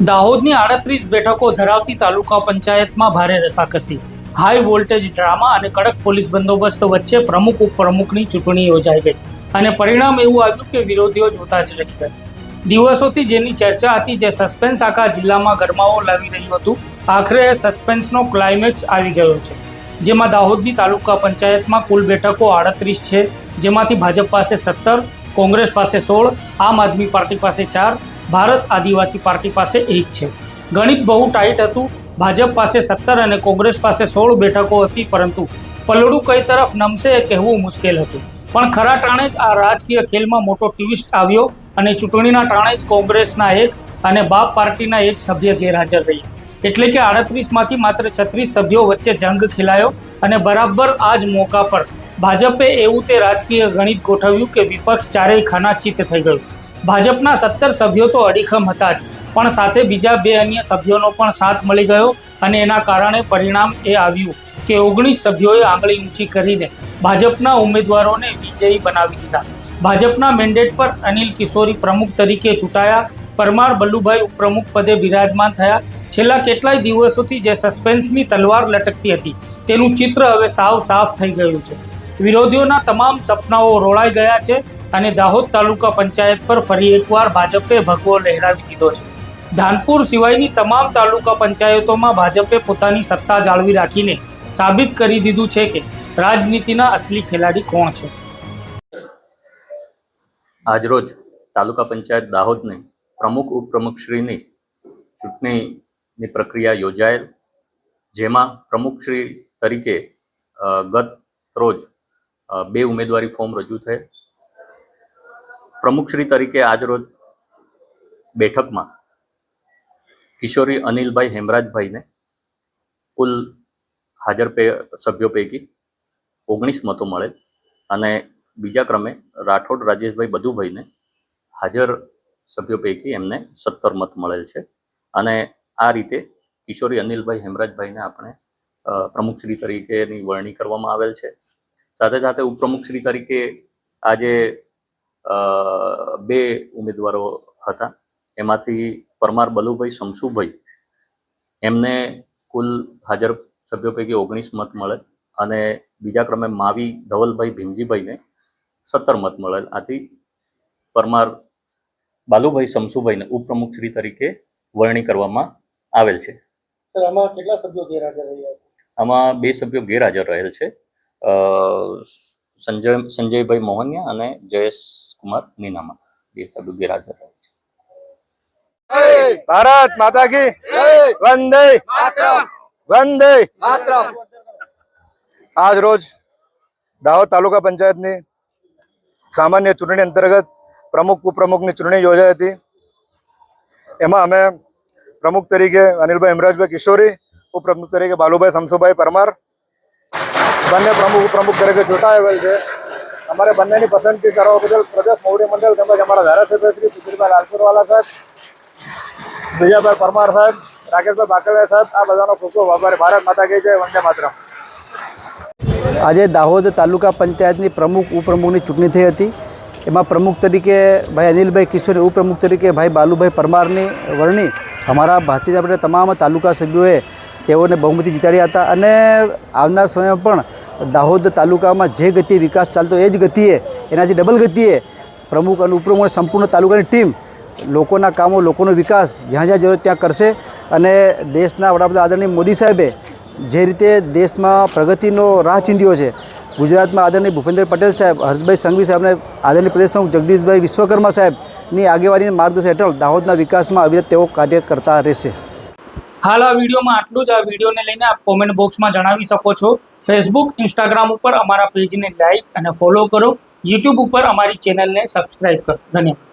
દાહોદની 38 બેઠકો ધરાવતી તાલુકા પંચાયતમાં ભારે રસાકસી, હાઈ વોલ્ટેજ ડ્રામા અને કડક પોલીસ બંદોબસ્ત વચ્ચે પ્રમુખ ઉપપ્રમુખની ચૂંટણી યોજાઈ ગઈ અને પરિણામ એવું આવ્યું કે વિરોધીઓ જોતા જ રહી ગયા. દિવસોથી જેની ચર્ચા હતી, જે સસ્પેન્સ આખા જિલ્લામાં ગરમાવો લાવી રહ્યું હતું, આખરે સસ્પેન્સનો ક્લાઇમેક્સ આવી ગયો છે. જેમાં દાહોદની તાલુકા પંચાયતમાં કુલ બેઠકો 38 છે, જેમાંથી ભાજપ પાસે 17, કોંગ્રેસ પાસે 16, આમ આદમી પાર્ટી પાસે 4, ભારત આદિવાસી પાર્ટી પાસે 1 છે. ગણિત બહુ ટાઈટ હતું. ભાજપ પાસે 17 અને કોંગ્રેસ પાસે 16 બેઠકો હતી, પરંતુ પલડું કઈ તરફ નમશે એ કહેવું મુશ્કેલ હતું. પણ ખરા ટાણે જ આ રાજકીય ખેલમાં મોટો ટ્વિસ્ટ આવ્યો અને ચૂંટણીના ટાણે જ કોંગ્રેસના 1 અને બાપ પાર્ટીના 1 સભ્ય ગેરહાજર રહ્યા. એટલે કે 38માંથી માત્ર 36 સભ્યો વચ્ચે જંગ ખેલાયો અને બરાબર આ જ મોકા પર ભાજપે એવું તે રાજકીય ગણિત ગોઠવ્યું કે વિપક્ષ ચારેય ખાનાચીત થઈ ગયું. ભાજપના 17 સભ્યો તો અડીખમ હતા જ, પણ સાથે બીજા 2 અન્ય સભ્યોનો પણ સાથ મળી ગયો અને એના કારણે પરિણામ એ આવ્યું કે 19 સભ્યોએ આંગળી ઊંચી કરીને ભાજપના ઉમેદવારોને વિજયી બનાવી દીધા. ભાજપના મેન્ડેટ પર અનિલ કિશોરી પ્રમુખ તરીકે ચૂંટાયા. પરમાર બલ્લુભાઈ ઉપપ્રમુખ પદે બિરાજમાન થયા. છેલ્લા કેટલાય દિવસોથી જે સસ્પેન્સની તલવાર લટકતી હતી, તેનું ચિત્ર હવે સાવ સાફ થઈ ગયું છે. વિરોધીઓના તમામ સપનાઓ રોળાઈ ગયા છે અને દાહોદ તાલુકા પંચાયત પર ફરી એકવાર ભાજપે ભગવો લહેરાવી દીધો છે. ધાનપુર સિવાયની તમામ તાલુકા પંચાયતોમાં ભાજપે પોતાની સત્તા જાળવી રાખીને સાબિત કરી દીધું છે કે રાજનીતિના અસલી ખેલાડી કોણ છે. આજરોજ તાલુકા પંચાયત દાહોદની પ્રમુખ ઉપપ્રમુખશ્રીની ચૂંટણીની પ્રક્રિયા યોજાયેલ, જેમાં પ્રમુખશ્રી તરીકે ગત રોજ 2 ઉમેદવારી ફોર્મ રજૂ થયેલ. પ્રમુખશ્રી તરીકે આજરોજ બેઠકમાં કિશોરી અનિલભાઈ હેમરાજભાઈને કુલ હાજર સભ્યો પૈકી 19 મતો મળેલ અને બીજા ક્રમે રાઠોડ રાજેશભાઈ બધુભાઈને હાજર સભ્યો પૈકી એમને 17 મત મળેલ છે. અને આ રીતે કિશોરી અનિલભાઈ હેમરાજભાઈને આપણે પ્રમુખશ્રી તરીકેની વરણી કરવામાં આવેલ છે. સાથે સાથે ઉપપ્રમુખશ્રી તરીકે આજે 2 ઉમેદવારો હતા, એમાંથી પરમાર બલુભાઈ શમશુભાઈ એમને કુલ હાજર સભ્યો પૈકી 19 મત મળેલ અને બીજા ક્રમે માવી ધવલભાઈ ભીમજીભાઈને 17 મત મળેલ. આથી પરમાર બાલુભાઈ શમશુભાઈને ઉપપ્રમુખશ્રી તરીકે વરણી કરવામાં આવેલ છે. આમાં કેટલા સભ્યો ગેરહાજર રહ્યા? આમાં 2 સભ્યો ગેરહાજર રહેલ છે, સંજયભાઈ મોહનિયા અને જયેશ કુમાર નીનામા. 2 સભ્યો ગેરહાજર રહે છે. ભારત માતા કી વંદે માતરમ, વંદે માતરમ. આજ રોજ દાહોદ તાલુકા પંચાયતની સામાન્ય ચૂંટણી અંતર્ગત પ્રમુખ ઉપપ્રમુખની ચૂંટણી યોજાઈ હતી. એમાં અમે પ્રમુખ તરીકે અનિલભાઈ હેમરાજભાઈ કિશોરી, ઉપપ્રમુખ તરીકે બાલુભાઈ શમશુભાઈ પરમાર બંને પ્રમુખ ઉપપ્રમુખ તરીકે ચૂંટાયેલ છે. અમારે બંનેની પસંદગી કરવા બદલ પ્રદેશ મોવડી મંડળ તેમજ અમારા ધારાસભ્ય શ્રી સુધીરભાઈ લાલપુરવાલા સાહેબ, વિજયભાઈ પરમાર સાહેબ, રાકેશભાઈ બાકલિયા સાહેબ, આ બધાનો ખૂબ ખૂબ આભાર. ભારત માતા કી જય, વંદે માતરમ. આજે દાહોદ તાલુકા પંચાયતની પ્રમુખ ઉપપ્રમુખની ચૂંટણી થઈ હતી. એમાં પ્રમુખ તરીકે ભાઈ અનિલભાઈ કિશોરી, ઉપપ્રમુખ તરીકે ભાઈ બાલુભાઈ પરમારની વરણી અમારા ભારતીય જનતા પાર્ટીના તમામ તાલુકા સભ્યોએ તેઓને બહુમતી જીતાડ્યા હતા. અને આવનાર સમયમાં પણ દાહોદ તાલુકામાં જે ગતિએ વિકાસ ચાલતો એ જ ગતિએ, એનાથી ડબલ ગતિએ પ્રમુખ અને ઉપપ્રમુખ સંપૂર્ણ તાલુકાની ટીમ લોકોના કામો, લોકોનો વિકાસ જ્યાં જ્યાં જરૂર ત્યાં કરશે. અને દેશના વડાપ્રધાન આદરણીય મોદી સાહેબે જે રીતે દેશમાં પ્રગતિનો રાહ ચીંધ્યો છે, ગુજરાતમાં આદરણીય ભૂપેન્દ્ર પટેલ સાહેબ, હર્ષભાઈ સંઘવી સાહેબને આદરણીય પ્રદેશ પ્રમુખ જગદીશભાઈ વિશ્વકર્મા સાહેબની આગેવાનીના માર્ગદર્શન હેઠળ દાહોદના વિકાસમાં અવિરત તેઓ કાર્ય કરતા રહેશે. હાલ આ વિડીયોમાં આટલું જ. આ વિડીયોને લઈને આપ કોમેન્ટ બોક્સમાં જણાવી શકો છો. ફેસબુક, ઇન્સ્ટાગ્રામ ઉપર અમારા પેજને લાઇક અને ફોલો કરો. યુટ્યુબ ઉપર અમારી ચેનલને સબસ્ક્રાઈબ કરો. ધન્યવાદ.